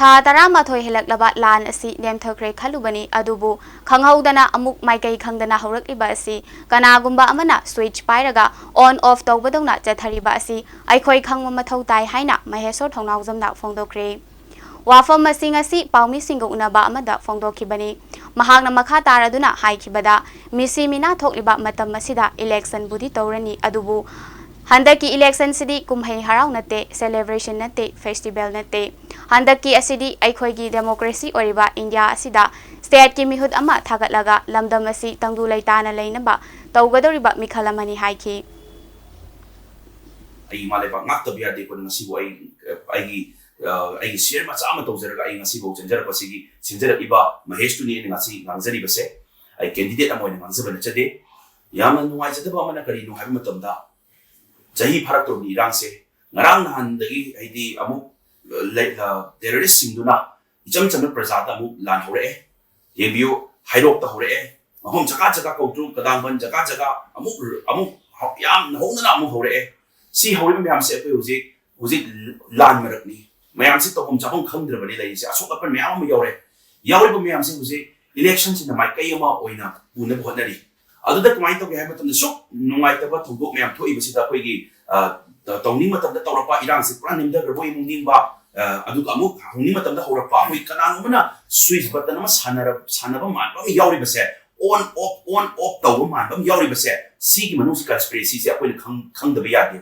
ꯊꯥ 13 ꯍꯦꯜꯂꯛꯂꯕ ꯂꯥꯟ ꯑꯁꯤ ꯅꯦꯝꯊꯈ꯭ꯔꯦ ꯈꯜꯂꯨꯕꯅꯤ ꯑꯗꯨꯕꯨ ꯈꯪꯍꯧꯗꯅ ꯑꯃꯨꯛ ꯃꯥꯏꯀꯩ ꯈꯪꯗꯅ ꯍꯧꯔꯛꯂꯤꯕ ꯑꯁꯤ ꯀꯅꯥꯒꯨꯝꯕ ꯑꯃꯅ ꯁ꯭ꯋꯤꯆ ꯄꯥꯏꯔꯒ ꯑꯣꯟ ꯑꯣꯐ ꯇꯧꯕꯗꯧꯅ ꯆꯠꯊꯔꯤꯕ ꯑꯁꯤ ꯑꯩꯈꯣꯏ ꯈꯪꯕ ꯃꯊꯧ ꯇꯥꯏ ꯍꯥꯏꯅ ꯃꯍꯦꯁꯣꯔ ꯊꯧꯅꯥꯎꯖꯝꯅ ꯐꯣꯡꯗꯣꯛꯈ꯭ꯔꯦ꯫ ꯋꯥꯐꯝ ꯑꯁꯤ ꯉꯁꯤ ꯄꯥꯎꯃꯤꯁꯤꯡꯒ ꯎꯅꯕ ꯑꯃꯗ ꯐꯣꯡꯗꯣꯛꯈꯤꯕꯅꯤ꯫ ꯃꯍꯥꯛꯅ ꯃꯈꯥ ꯇꯥꯔꯗꯨꯅ ꯍꯥꯏꯈꯤꯕꯗ ꯃꯤꯁꯤ ꯃꯤꯅꯥ ꯊꯣꯛꯂꯤꯕ ꯃꯇꯝ ꯑꯁꯤꯗ ꯏꯂꯦꯛꯁꯟꯕꯨꯗꯤ ꯇꯧꯔꯅꯤ ꯑꯗꯨꯕꯨ ꯍꯟꯗꯛꯀꯤ ꯏꯂꯦꯛꯁꯟꯁꯤꯗꯤ ꯀꯨꯝꯍꯩ ꯍꯔꯥꯎ ꯅꯠꯇꯦ, ꯁꯦꯂꯦꯕ꯭ꯔꯦꯁꯟ ꯅꯠꯇꯦ, ꯐꯦꯁꯇꯤꯚꯦꯜ ꯅꯠꯇꯦ꯫ ꯍꯟꯗꯛꯀꯤ ꯑꯁꯤꯗꯤ ꯑꯩꯈꯣꯏꯒꯤ ꯗꯦꯃꯣꯀ꯭ꯔꯦꯁꯤ ꯑꯣꯏꯔꯤꯕ ꯏꯟꯗꯤꯌꯥ ꯑꯁꯤꯗ ꯁ꯭ꯇꯦꯠꯀꯤ ꯃꯤꯍꯨꯠ ꯑꯃ ꯊꯥꯒꯠꯂꯒ ꯂꯝꯗꯝ ꯑꯁꯤ ꯇꯪꯗꯨ ꯂꯩꯇꯥꯅ ꯂꯩꯅꯕ ꯇꯧꯒꯗꯧꯔꯤꯕ ꯃꯤꯈꯜ ꯑꯃꯅꯤ ꯍꯥꯏꯈꯤ꯫ ꯑꯩ ꯃꯥꯂꯩꯕꯥꯛ ꯉꯥꯛꯇꯕ ꯌꯥꯗꯦ ꯑꯩꯈꯣꯏꯅ ꯉꯁꯤꯕꯨ ꯑꯩꯒꯤ ꯁꯤꯌꯔ ꯃꯆꯥ ꯑꯃ ꯇꯧꯖꯔꯒ ꯑꯩ ꯉꯁꯤꯕꯨ ꯆꯦꯟꯖꯔꯛꯄꯁꯤꯒꯤ ꯁꯤꯟꯖꯔꯛꯏꯕ ꯃꯍꯦꯁꯇꯨꯅꯤ ꯑꯩꯅ ꯉꯁꯤ ꯉꯥꯡꯖꯔꯤꯕꯁꯦ꯫ ꯑꯩ ꯀꯦꯟꯗꯤꯗꯦꯠ ꯑꯃ ꯑꯣꯏꯅ ꯉꯥꯡꯖꯕ ꯅꯠꯆꯗꯦ꯫ ꯌꯥꯝꯅ ꯅꯨꯡꯉꯥꯏꯖꯗꯕ ꯑꯃꯅ ꯀꯔꯤꯅꯣ ꯍꯥꯏꯕ ꯃꯇꯝꯗ ꯆꯍꯤ ꯐꯥꯔꯛꯇꯧꯔꯕ ꯏꯔꯥꯡꯁꯦ ꯉꯔꯥꯡ ꯅꯍꯥꯟꯗꯒꯤ ꯍꯥꯏꯗꯤ ꯑꯃꯨꯛ ꯇꯦꯔरिꯁꯁꯤꯡꯗꯨꯅ ꯏꯆꯝ ꯆꯝꯕ ꯄ꯭ꯔꯖꯥꯗ ꯑꯃꯨꯛ ꯂꯥꯟ ꯍꯧꯔꯛꯑꯦ꯫ ꯌꯦꯡꯕꯤꯌꯨ, ꯍꯩꯔꯣꯛꯇ ꯍꯧꯔꯛꯑꯦ, ꯃꯐꯝ ꯖꯒꯥ ꯀꯧꯇ꯭ꯔꯨ ꯀꯗꯥꯡꯕꯟ ꯖꯒꯥ ꯑꯃꯨꯛ ꯌꯥꯝꯅ ꯍꯧꯅꯅ ꯑꯃꯨꯛ ꯍꯧꯔꯛꯑꯦ꯫ ꯁꯤ ꯍꯧꯔꯤꯕ ꯃꯌꯥꯝꯁꯦ ꯑꯩꯈꯣꯏ ꯍꯧꯖꯤꯛ ꯂꯥꯟ ꯃꯔꯛꯅꯤ꯫ ꯃꯌꯥꯝꯁꯤ ꯇꯧꯐꯝ ꯆꯥꯐꯝ ꯈꯪꯗ꯭ꯔꯕꯅꯤ ꯂꯩꯔꯤꯁꯦ꯫ ꯑꯁꯣꯛ ꯑꯄꯟ ꯃꯌꯥꯝ ꯑꯃ ꯌꯥꯎꯔꯦ꯫ ꯌꯥꯎꯔꯤꯕ ꯃꯌꯥꯝꯁꯦ ꯍꯧꯖꯤꯛ ꯏꯂꯦꯛꯁꯟꯁꯤꯅ ꯃꯥꯏꯀꯩ ꯑꯃ ꯑꯣꯏꯅ ꯄꯨꯅꯕ ꯍꯣꯠꯅꯔꯤ꯫ ꯑꯗꯨꯗ ꯀꯃꯥꯏꯅ ꯇꯧꯒꯦ ꯍꯥꯏꯕ ꯃꯇꯝꯗ ꯁꯨꯛ ꯅꯨꯡꯉꯥꯏꯇꯕ ꯊꯧꯗꯣꯛ ꯃꯌꯥꯝ ꯊꯣꯛꯏꯕꯁꯤꯗ ꯑꯩꯈꯣꯏꯒꯤ ꯇꯧꯅꯤꯡ ꯃꯇꯝꯗ ꯇꯧꯔꯛꯄ ꯏꯔꯥꯡꯁꯤ ꯄꯨꯔꯥ ꯅꯦꯝꯊꯈ꯭ꯔꯕꯣꯏ ꯑꯃꯨꯛ ꯅꯤꯡꯕ, ꯑꯗꯨꯒ ꯑꯃꯨꯛ ꯍꯧꯅꯤꯡ ꯃꯇꯝꯗ ꯍꯧꯔꯛꯄ, ꯑꯩꯈꯣꯏ ꯀꯅꯥꯅꯣꯝꯅ ꯁ꯭ꯋꯤꯆ ꯕꯇꯟ ꯑꯃ ꯁꯥꯟꯅꯕ ꯃꯥꯟꯕ ꯑꯃ ꯌꯥꯎꯔꯤꯕꯁꯦ, ꯑꯣꯟ ꯑꯣꯐ ꯇꯧꯕ ꯃꯥꯟꯕ ꯑꯃ ꯌꯥꯎꯔꯤꯕꯁꯦ, ꯁꯤꯒꯤ ꯃꯅꯨꯡꯁꯤ ꯀꯟꯁꯄꯤꯔꯦꯁꯤꯁꯦ ꯑꯩꯈꯣꯏꯅ ꯈꯪꯗꯕ ꯌꯥꯗꯦ꯫